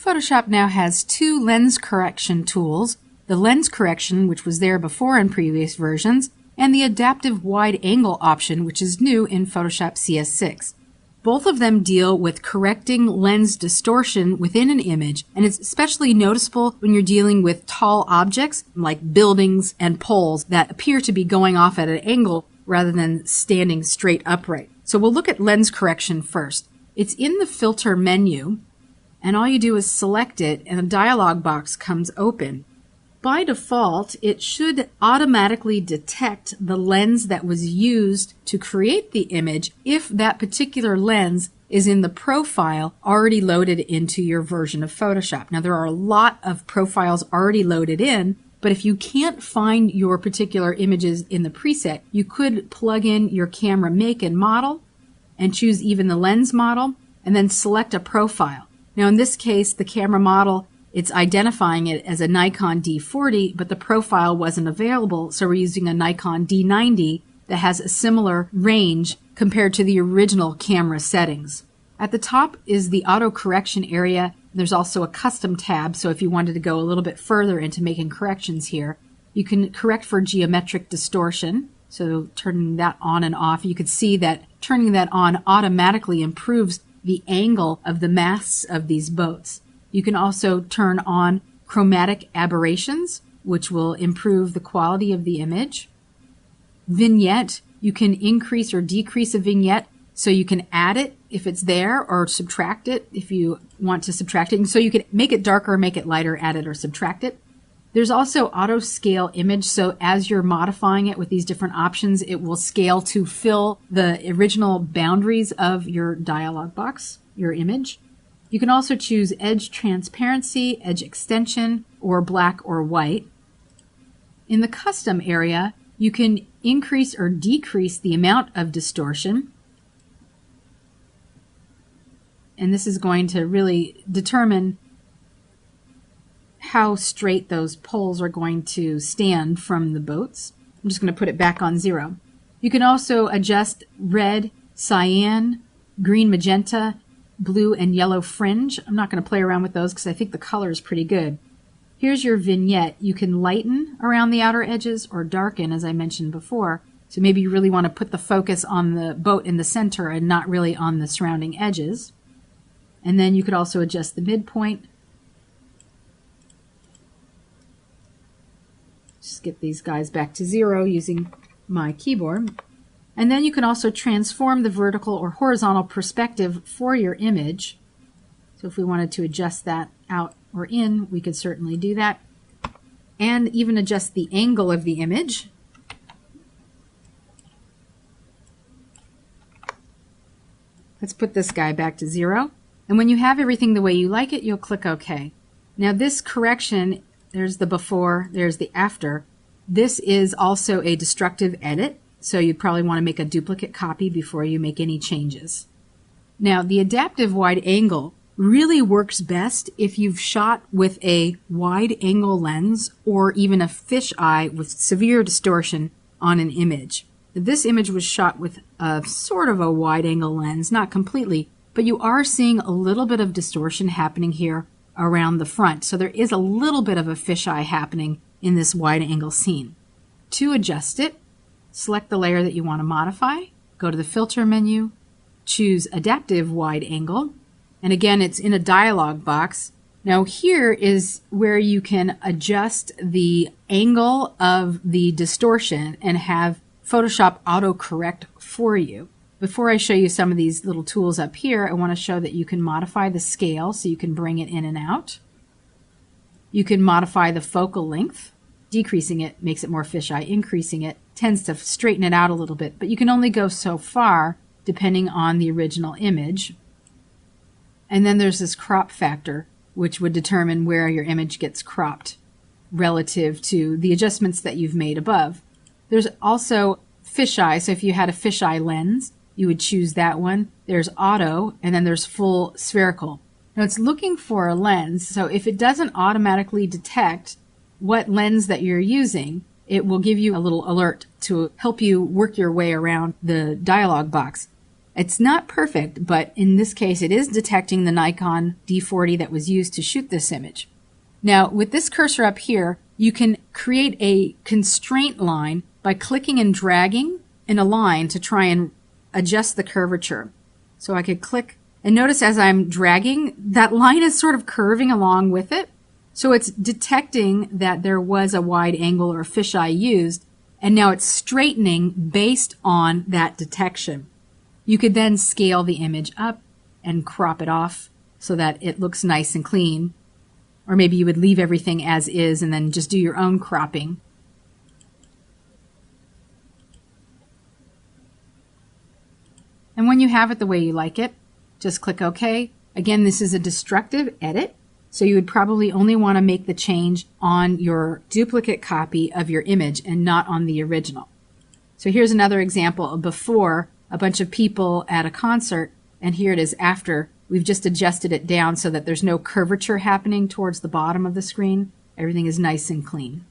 Photoshop now has two lens correction tools, the lens correction, which was there before in previous versions, and the adaptive wide angle option, which is new in Photoshop CS6. Both of them deal with correcting lens distortion within an image, and it's especially noticeable when you're dealing with tall objects like buildings and poles that appear to be going off at an angle rather than standing straight upright. So we'll look at lens correction first. It's in the filter menu, and all you do is select it and a dialog box comes open. By default, it should automatically detect the lens that was used to create the image if that particular lens is in the profile already loaded into your version of Photoshop. Now, there are a lot of profiles already loaded in, but if you can't find your particular images in the preset, you could plug in your camera make and model and choose even the lens model and then select a profile. Now, in this case, the camera model, it's identifying it as a Nikon D40, but the profile wasn't available, so we're using a Nikon D90 that has a similar range compared to the original camera settings. At the top is the auto correction area. There's also a custom tab, so if you wanted to go a little bit further into making corrections here, you can correct for geometric distortion, so turning that on and off. You could see that turning that on automatically improves the angle of the masts of these boats. You can also turn on chromatic aberrations, which will improve the quality of the image. Vignette, you can increase or decrease a vignette, so you can add it if it's there or subtract it if you want to subtract it. And so you can make it darker, make it lighter, add it or subtract it. There's also auto scale image, so as you're modifying it with these different options, it will scale to fill the original boundaries of your dialog box, your image. You can also choose edge transparency, edge extension, or black or white. In the custom area, you can increase or decrease the amount of distortion. And this is going to really determine how straight those poles are going to stand from the boats. I'm just going to put it back on 0. You can also adjust red, cyan, green, magenta, blue, and yellow fringe. I'm not going to play around with those because I think the color is pretty good. Here's your vignette. You can lighten around the outer edges or darken, as I mentioned before. So maybe you really want to put the focus on the boat in the center and not really on the surrounding edges. And then you could also adjust the midpoint. Just get these guys back to 0 using my keyboard. And then you can also transform the vertical or horizontal perspective for your image. So if we wanted to adjust that out or in, we could certainly do that. And even adjust the angle of the image. Let's put this guy back to 0. And when you have everything the way you like it, you'll click OK. Now this correction, there's the before, there's the after. This is also a destructive edit, so you'd probably want to make a duplicate copy before you make any changes. Now the adaptive wide angle really works best if you've shot with a wide angle lens or even a fisheye with severe distortion on an image. This image was shot with a sort of a wide angle lens, not completely, but you are seeing a little bit of distortion happening here around the front. So there is a little bit of a fisheye happening in this wide angle scene. To adjust it, select the layer that you want to modify, go to the filter menu, choose adaptive wide angle, and again it's in a dialog box. Now here is where you can adjust the angle of the distortion and have Photoshop auto-correct for you. Before I show you some of these little tools up here, I want to show that you can modify the scale so you can bring it in and out. You can modify the focal length. Decreasing it makes it more fisheye. Increasing it tends to straighten it out a little bit, but you can only go so far depending on the original image. And then there's this crop factor, which would determine where your image gets cropped relative to the adjustments that you've made above. There's also fisheye, so if you had a fisheye lens, you would choose that one. There's auto, and then there's full spherical. Now it's looking for a lens, so if it doesn't automatically detect what lens that you're using, it will give you a little alert to help you work your way around the dialog box. It's not perfect, but in this case it is detecting the Nikon D40 that was used to shoot this image. Now with this cursor up here, you can create a constraint line by clicking and dragging in a line to try and adjust the curvature. So I could click, and notice as I'm dragging, that line is sort of curving along with it. So it's detecting that there was a wide angle or fisheye used, and now it's straightening based on that detection. You could then scale the image up and crop it off so that it looks nice and clean. Or maybe you would leave everything as is and then just do your own cropping. And when you have it the way you like it, just click OK. Again, this is a destructive edit, so you would probably only want to make the change on your duplicate copy of your image and not on the original. So here's another example of before, a bunch of people at a concert, and here it is after. We've just adjusted it down so that there's no curvature happening towards the bottom of the screen. Everything is nice and clean.